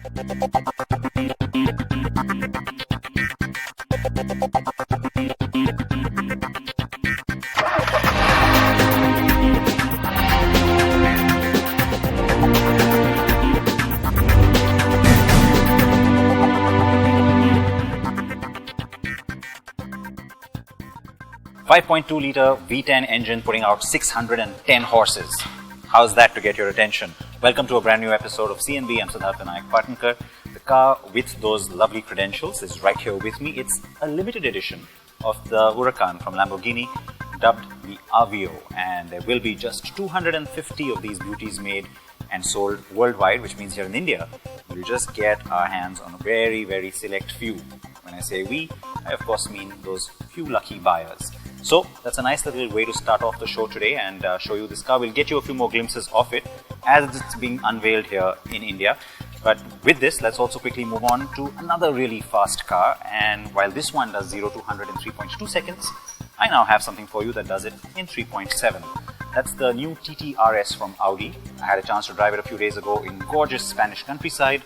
.2-litre V10 engine putting out 610 horses. How's that to get your attention? Welcome to a brand new episode of CNB. I'm Siddharth Vinayak Patnankar. The car with those lovely credentials is right here with me. It's a limited edition of the Huracan from Lamborghini, dubbed the Aveo, and there will be just 250 of these beauties made and sold worldwide, which means here in India, we'll just get our hands on a very, very select few. When I say we, I of course mean those few lucky buyers. So that's a nice little way to start off the show today and show you this car. We'll get you a few more glimpses of it as it's being unveiled here in India. But with this, let's also quickly move on to another really fast car. And while this one does 0 to 100 in 3.2 seconds, I now have something for you that does it in 3.7. That's the new TT RS from Audi. I had a chance to drive it a few days ago in gorgeous Spanish countryside.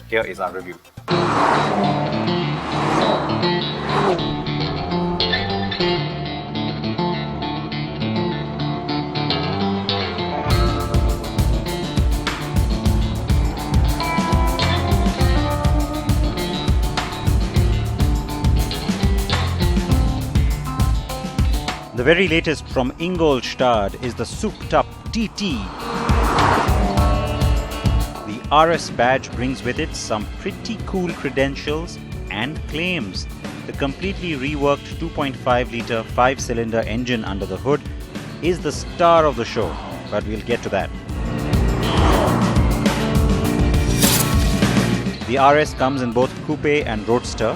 Here is our review. The very latest from Ingolstadt is the souped-up TT. The RS badge brings with it some pretty cool credentials and claims. The completely reworked 2.5-litre 5-cylinder engine under the hood is the star of the show, but we'll get to that. The RS comes in both coupe and roadster,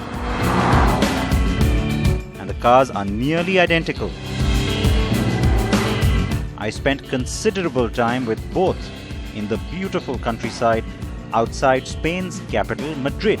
and the cars are nearly identical. I spent considerable time with both in the beautiful countryside outside Spain's capital, Madrid.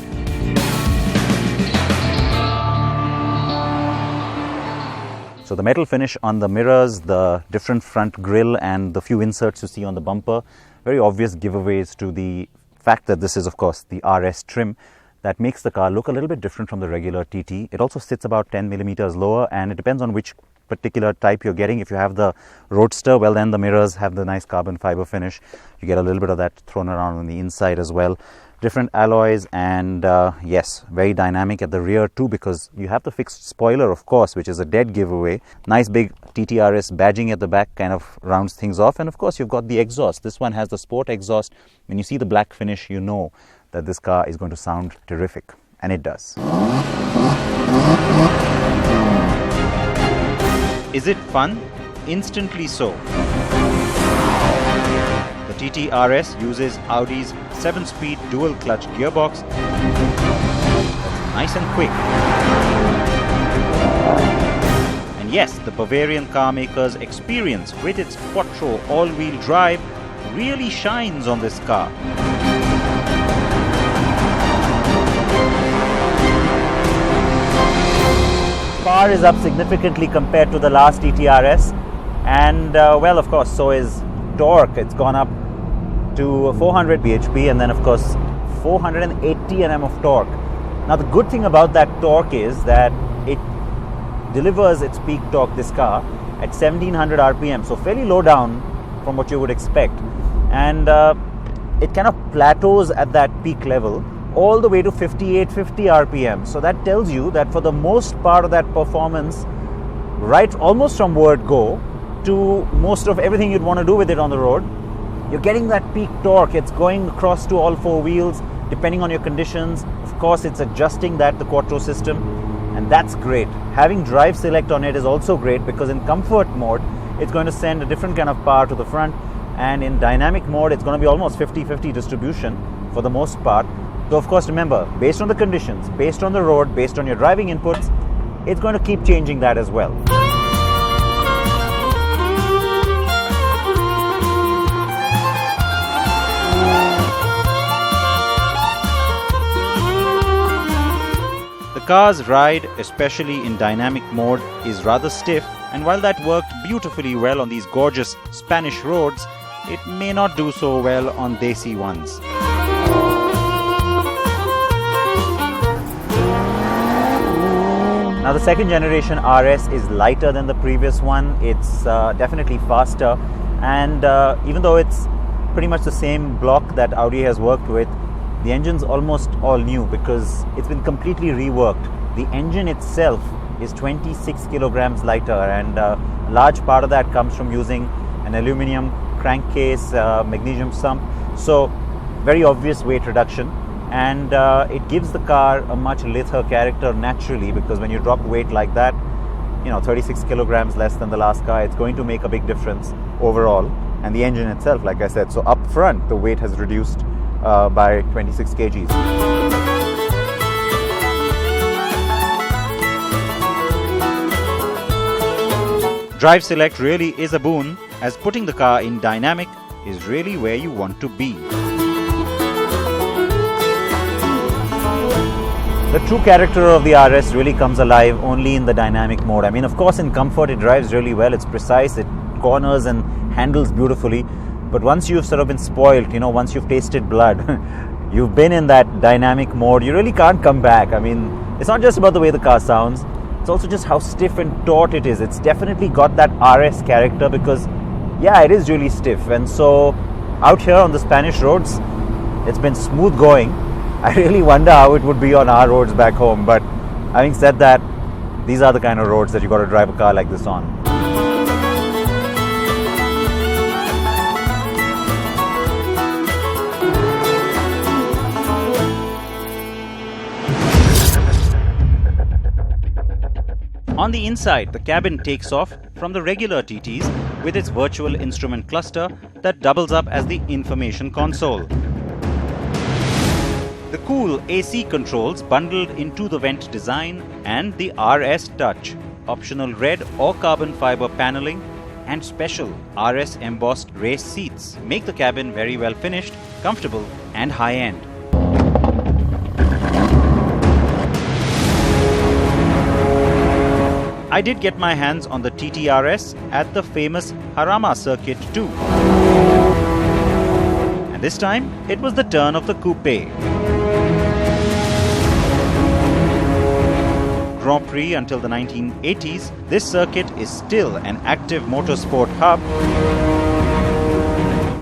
So the metal finish on the mirrors, the different front grille and the few inserts you see on the bumper, very obvious giveaways to the fact that this is of course the RS trim that makes the car look a little bit different from the regular TT. It also sits about 10 millimeters lower, and it depends on which particular type you're getting. If you have the roadster, well then the mirrors have the nice carbon fiber finish. You get a little bit of that thrown around on the inside as well. Different alloys, and yes, very dynamic at the rear too, because you have the fixed spoiler of course, which is a dead giveaway. Nice big TT RS badging at the back kind of rounds things off, and of course you've got the exhaust. This one has the sport exhaust. When you see the black finish, you know that this car is going to sound terrific, and it does. Is it fun? Instantly so. The TT RS uses Audi's 7-speed dual-clutch gearbox. Nice and quick. And yes, the Bavarian car maker's experience with its Quattro all-wheel drive really shines on this car. Power is up significantly compared to the last TT RS, and well, of course, so is torque. It's gone up to 400 bhp and then of course 480 Nm of torque. Now the good thing about that torque is that it delivers its peak torque, this car, at 1700 RPM, so fairly low down from what you would expect, and it kind of plateaus at that peak level all the way to 5850 RPM. So that tells you that for the most part of that performance, right almost from word go to most of everything you'd want to do with it on the road, you're getting that peak torque. It's going across to all four wheels depending on your conditions. Of course, it's adjusting that, the Quattro system, and that's great. Having drive select on it is also great because in comfort mode, it's going to send a different kind of power to the front, and in dynamic mode, it's going to be almost 50-50 distribution for the most part. So of course, remember, based on the conditions, based on the road, based on your driving inputs, it's going to keep changing that as well. The car's ride, especially in dynamic mode, is rather stiff, and while that worked beautifully well on these gorgeous Spanish roads, it may not do so well on desi ones. Now the second generation RS is lighter than the previous one. It's definitely faster, and even though it's pretty much the same block that Audi has worked with, the engine's almost all new because it's been completely reworked. The engine itself is 26 kilograms lighter, and a large part of that comes from using an aluminum crankcase, magnesium sump. So very obvious weight reduction, and it gives the car a much lighter character naturally, because when you drop weight like that, 36 kilograms less than the last car, it's going to make a big difference overall. And the engine itself, like I said, so up front the weight has reduced by 26 kgs. Drive Select really is a boon, as putting the car in dynamic is really where you want to be. The true character of the RS really comes alive only in the dynamic mode. I mean, of course, in comfort it drives really well, it's precise, it corners and handles beautifully. But once you've sort of been spoiled, once you've tasted blood, you've been in that dynamic mode, you really can't come back. I mean, it's not just about the way the car sounds, it's also just how stiff and taut it is. It's definitely got that RS character because, yeah, it is really stiff. And so out here on the Spanish roads, it's been smooth going. I really wonder how it would be on our roads back home. But having said that, these are the kind of roads that you got to drive a car like this on. On the inside, the cabin takes off from the regular TTs with its virtual instrument cluster that doubles up as the information console. The cool AC controls bundled into the vent design, and the RS Touch, optional red or carbon fiber paneling, and special RS embossed race seats make the cabin very well finished, comfortable and high-end. I did get my hands on the TT RS at the famous Jarama circuit too. And this time, it was the turn of the coupe. Grand Prix until the 1980s, this circuit is still an active motorsport hub.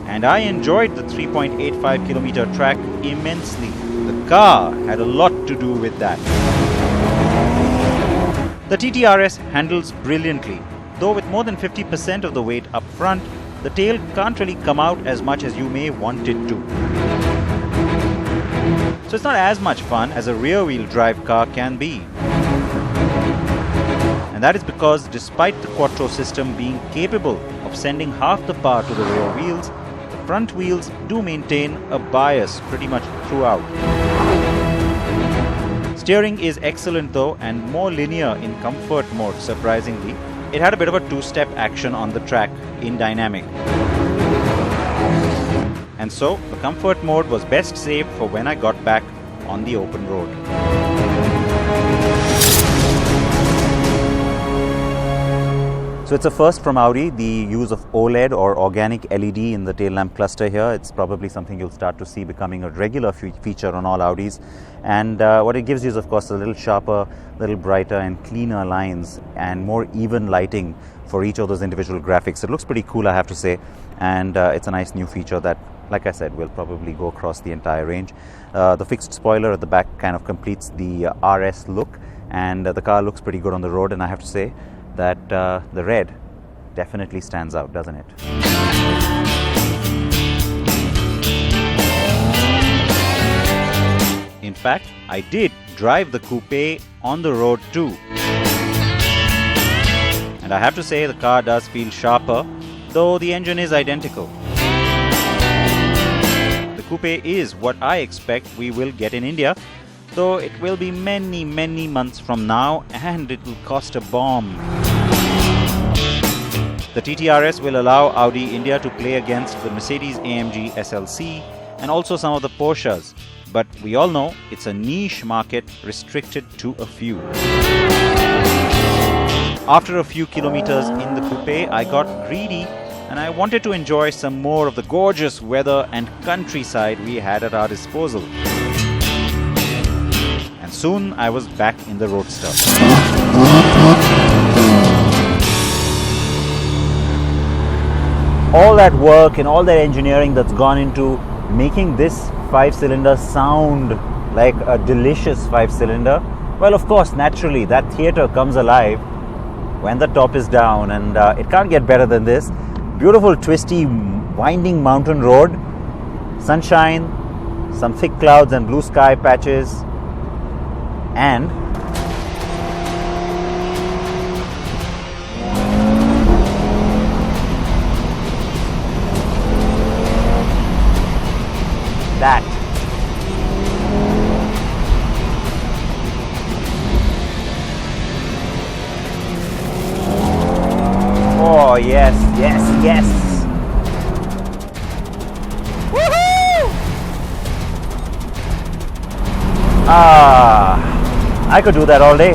And I enjoyed the 3.85 kilometer track immensely. The car had a lot to do with that. The TT RS handles brilliantly, though with more than 50% of the weight up front, the tail can't really come out as much as you may want it to. So it's not as much fun as a rear-wheel drive car can be. And that is because despite the Quattro system being capable of sending half the power to the rear wheels, the front wheels do maintain a bias pretty much throughout. Steering is excellent though, and more linear in comfort mode, surprisingly. It had a bit of a two-step action on the track in dynamic. And so, the comfort mode was best saved for when I got back on the open road. So it's a first from Audi, the use of OLED or organic LED in the tail lamp cluster here. It's probably something you'll start to see becoming a regular feature on all Audis. And what it gives you is, of course, a little sharper, little brighter and cleaner lines and more even lighting for each of those individual graphics. It looks pretty cool, I have to say. And it's a nice new feature that, like I said, will probably go across the entire range. The fixed spoiler at the back kind of completes the RS look. And the car looks pretty good on the road. And I have to say that the red definitely stands out, doesn't it? In fact, I did drive the coupe on the road too. And I have to say the car does feel sharper, though the engine is identical. The coupe is what I expect we will get in India, though it will be many, many months from now, and it will cost a bomb. The TT RS will allow Audi India to play against the Mercedes-AMG SLC and also some of the Porsches. But we all know it's a niche market restricted to a few. After a few kilometers in the coupe, I got greedy and I wanted to enjoy some more of the gorgeous weather and countryside we had at our disposal. and soon I was back in the Roadster. All that work and all that engineering that's gone into making this 5-cylinder sound like a delicious 5-cylinder, well, of course, naturally, that theater comes alive when the top is down, and it can't get better than this. Beautiful, twisty, winding mountain road, sunshine, some thick clouds and blue sky patches, and that. Oh, yes, yes, yes. Woohoo! I could do that all day.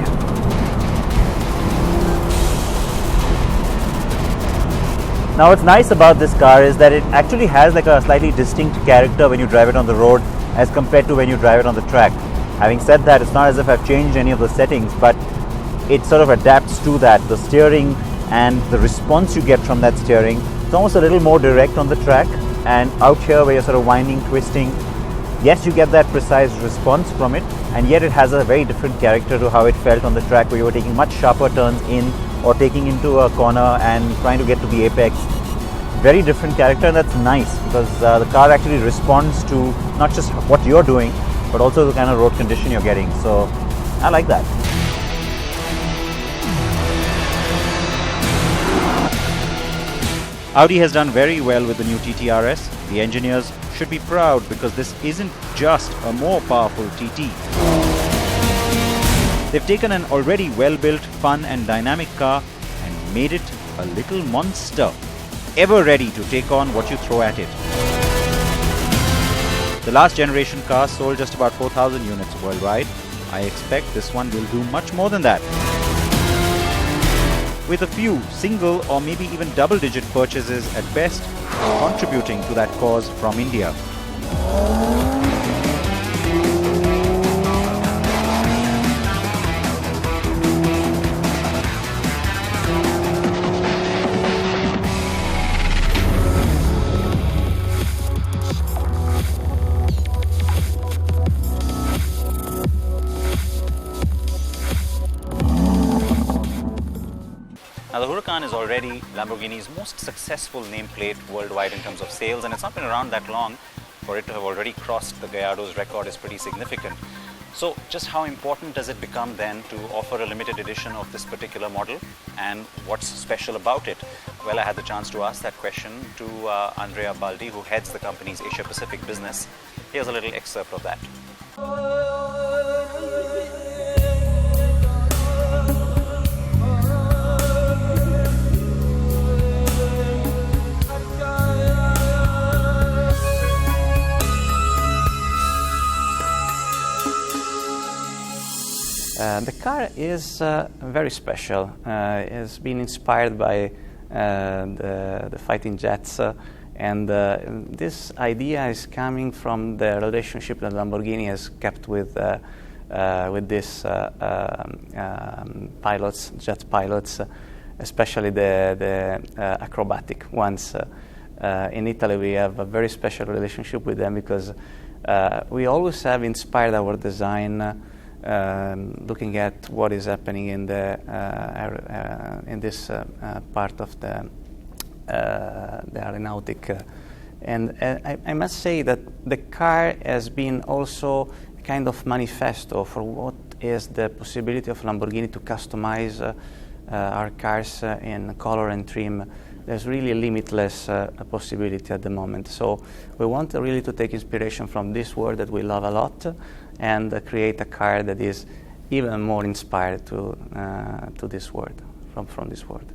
Now, what's nice about this car is that it actually has like a slightly distinct character when you drive it on the road as compared to when you drive it on the track. Having said that, it's not as if I've changed any of the settings, but it sort of adapts to that. The steering and the response you get from that steering, it's almost a little more direct on the track, and out here where you're sort of winding, twisting, yes, you get that precise response from it, and yet it has a very different character to how it felt on the track where you were taking much sharper turns in or taking into a corner and trying to get to the apex. Very different character, and that's nice because the car actually responds to not just what you're doing but also the kind of road condition you're getting. So I like that. Audi has done very well with the new TT RS. The engineers should be proud because this isn't just a more powerful TT. They've taken an already well-built, fun and dynamic car and made it a little monster, ever ready to take on what you throw at it. The last generation car sold just about 4,000 units worldwide. I expect this one will do much more than that, with a few single or maybe even double-digit purchases at best, contributing to that cause from India. Now, the Huracan is already Lamborghini's most successful nameplate worldwide in terms of sales, and it's not been around that long. For it to have already crossed the Gallardo's record is pretty significant. So just how important does it become then to offer a limited edition of this particular model, and what's special about it? Well, I had the chance to ask that question to Andrea Baldi, who heads the company's Asia Pacific business. Here's a little excerpt of that. The car is very special. It's been inspired by the fighting jets, and this idea is coming from the relationship that Lamborghini has kept with these pilots, jet pilots, especially the acrobatic ones. In Italy, we have a very special relationship with them because we always have inspired our design looking at what is happening in the in this part of the aeronautic, and I must say that the car has been also a kind of manifesto for what is the possibility of Lamborghini to customize our cars in color and trim. There's really a limitless possibility at the moment. So we want really to take inspiration from this world that we love a lot and create a car that is even more inspired to this world, from this world.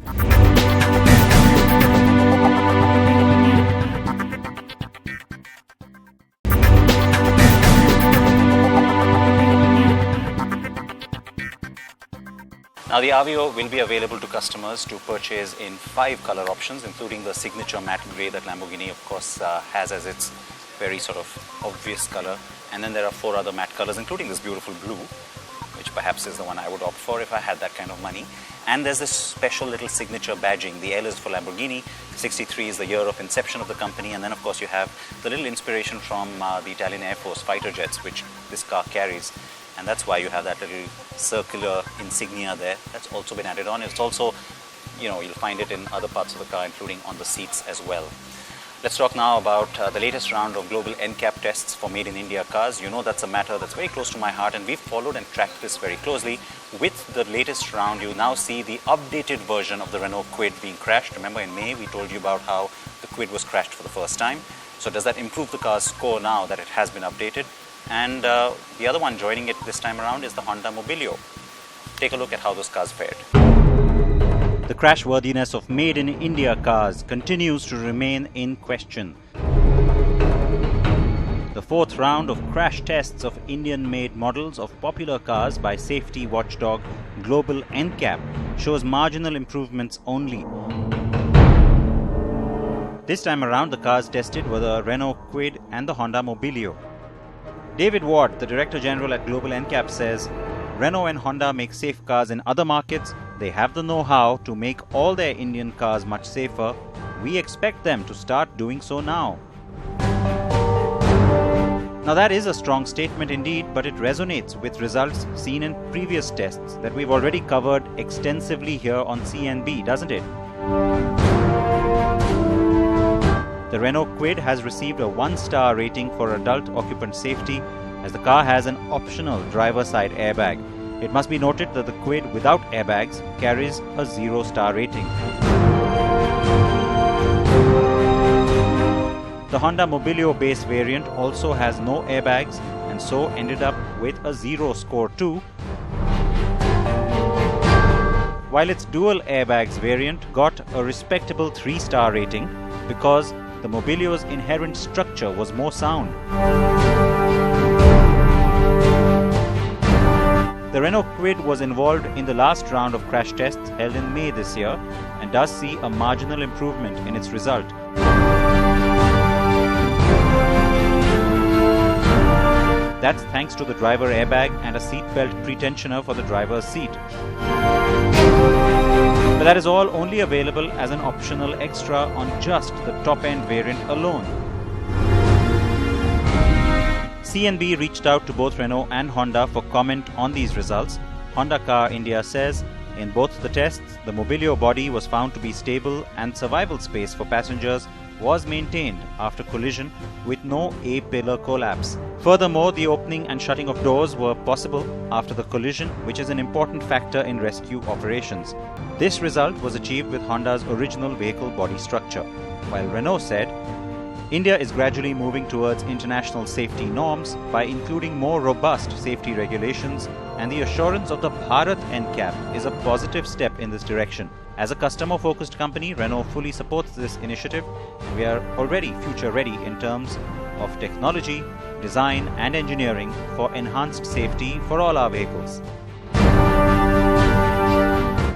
Now, the Aveo will be available to customers to purchase in 5 color options, including the signature matte grey that Lamborghini, of course, has as its very sort of obvious color. And then there are 4 other matte colors, including this beautiful blue, which perhaps is the one I would opt for if I had that kind of money. And there's this special little signature badging. The L is for Lamborghini, 63 is the year of inception of the company, and then of course you have the little inspiration from the Italian Air Force fighter jets, which this car carries. And that's why you have that little circular insignia there. That's also been added on. It's also, you'll find it in other parts of the car, including on the seats as well. Let's talk now about the latest round of global NCAP tests for Made in India cars. You know that's a matter that's very close to my heart, and we've followed and tracked this very closely. With the latest round, you now see the updated version of the Renault Kwid being crashed. Remember in May, we told you about how the Kwid was crashed for the first time. So does that improve the car's score now that it has been updated? And the other one joining it this time around is the Honda Mobilio. Take a look at how those cars fared. The crashworthiness of Made in India cars continues to remain in question. The 4th round of crash tests of Indian-made models of popular cars by safety watchdog Global NCAP shows marginal improvements only. This time around, the cars tested were the Renault Kwid and the Honda Mobilio. David Ward, the Director General at Global NCAP, says, Renault and Honda make safe cars in other markets. They have the know-how to make all their Indian cars much safer. We expect them to start doing so now. Now that is a strong statement indeed, but it resonates with results seen in previous tests that we've already covered extensively here on CNB, doesn't it? The Renault Kwid has received a 1-star rating for adult occupant safety, as the car has an optional driver side airbag. It must be noted that the Kwid without airbags carries a 0-star rating. The Honda Mobilio base variant also has no airbags and so ended up with a 0 score too, while its dual airbags variant got a respectable 3-star rating because the Mobilio's inherent structure was more sound. The Renault Kwid was involved in the last round of crash tests held in May this year and does see a marginal improvement in its result. That's thanks to the driver airbag and a seatbelt pretensioner for the driver's seat. But that is all only available as an optional extra on just the top-end variant alone. CNB reached out to both Renault and Honda for comment on these results. Honda Car India says, in both the tests, the Mobilio body was found to be stable and survival space for passengers was maintained after collision with no A-pillar collapse. Furthermore, the opening and shutting of doors were possible after the collision, which is an important factor in rescue operations. This result was achieved with Honda's original vehicle body structure, while Renault said, India is gradually moving towards international safety norms by including more robust safety regulations, and the assurance of the Bharat NCAP is a positive step in this direction. As a customer-focused company, Renault fully supports this initiative, and we are already future-ready in terms of technology, design and engineering for enhanced safety for all our vehicles.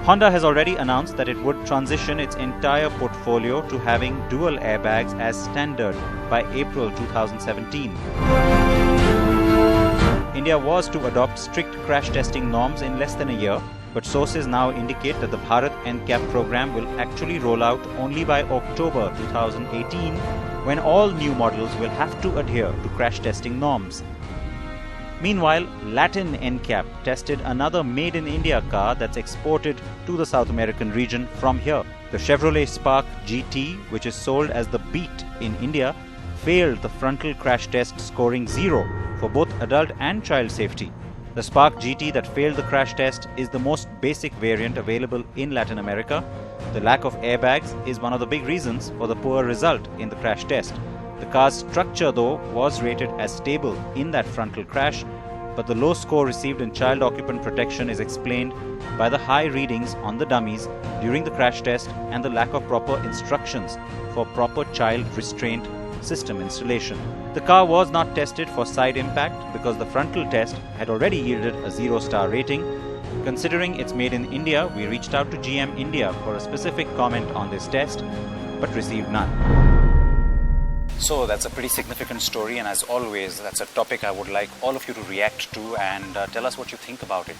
Honda has already announced that it would transition its entire portfolio to having dual airbags as standard by April 2017. India was to adopt strict crash testing norms in less than a year, but sources now indicate that the Bharat NCAP program will actually roll out only by October 2018, when all new models will have to adhere to crash testing norms. Meanwhile, Latin NCAP tested another Made in India car that's exported to the South American region from here. The Chevrolet Spark GT, which is sold as the Beat in India, failed the frontal crash test, scoring 0 for both adult and child safety. The Spark GT that failed the crash test is the most basic variant available in Latin America. The lack of airbags is one of the big reasons for the poor result in the crash test. The car's structure, though, was rated as stable in that frontal crash, but the low score received in child occupant protection is explained by the high readings on the dummies during the crash test and the lack of proper instructions for proper child restraint system installation. The car was not tested for side impact because the frontal test had already yielded a 0-star rating. Considering it's made in India, we reached out to GM India for a specific comment on this test, but received none. So that's a pretty significant story, and as always, that's a topic I would like all of you to react to and tell us what you think about it.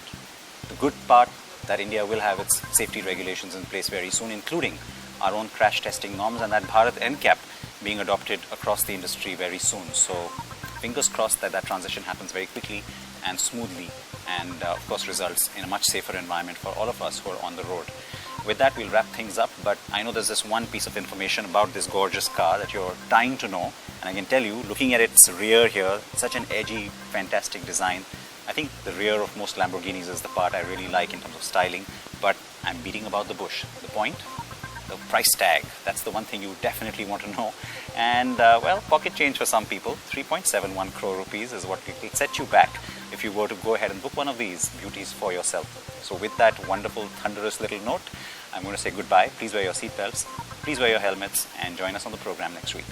The good part that India will have its safety regulations in place very soon, including our own crash testing norms, and that Bharat NCAP being adopted across the industry very soon. So fingers crossed that that transition happens very quickly and smoothly, and of course results in a much safer environment for all of us who are on the road. With that, we'll wrap things up, but I know there's this one piece of information about this gorgeous car that you're dying to know, and I can tell you, looking at its rear here, such an edgy, fantastic design. I think the rear of most Lamborghinis is the part I really like in terms of styling, but I'm beating about the bush. The point? The price tag. That's the one thing you definitely want to know. And well, pocket change for some people, 3.71 crore rupees is what will set you back if you were to go ahead and book one of these beauties for yourself. So with that wonderful, thunderous little note, I'm going to say goodbye. Please wear your seatbelts, please wear your helmets, and join us on the program next week.